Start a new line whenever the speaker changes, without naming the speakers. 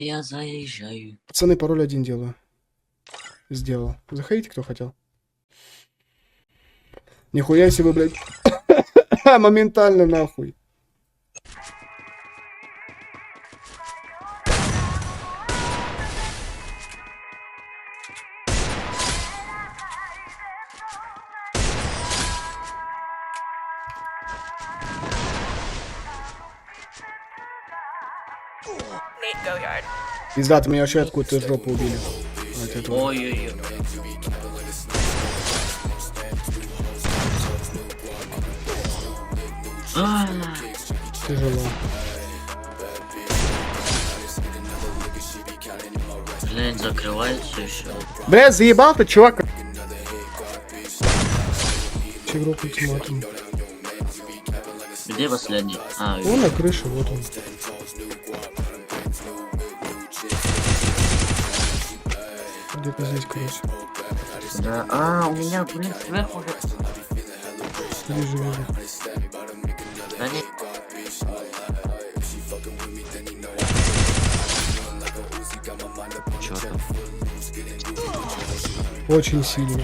Я заезжаю.
Пацаны, пароль 1 делаю. Сделал. Заходите, кто хотел. Нихуя себе, блядь. Моментально нахуй. Пизда, ты меня вообще откуда-то жопу убили. Вот это вот.
Ой-ой-ой.
Тяжело.
Блин, закрывается еще.
Блядь, заебал ты, чувак. Че игрок ультиматум.
Где последний? А,
Он на крыше, вот он. Где-то здесь, короче.
да. А, у меня, блин, сверху.
Вижу, вижу.
Да не. Чё там?
Очень сильно.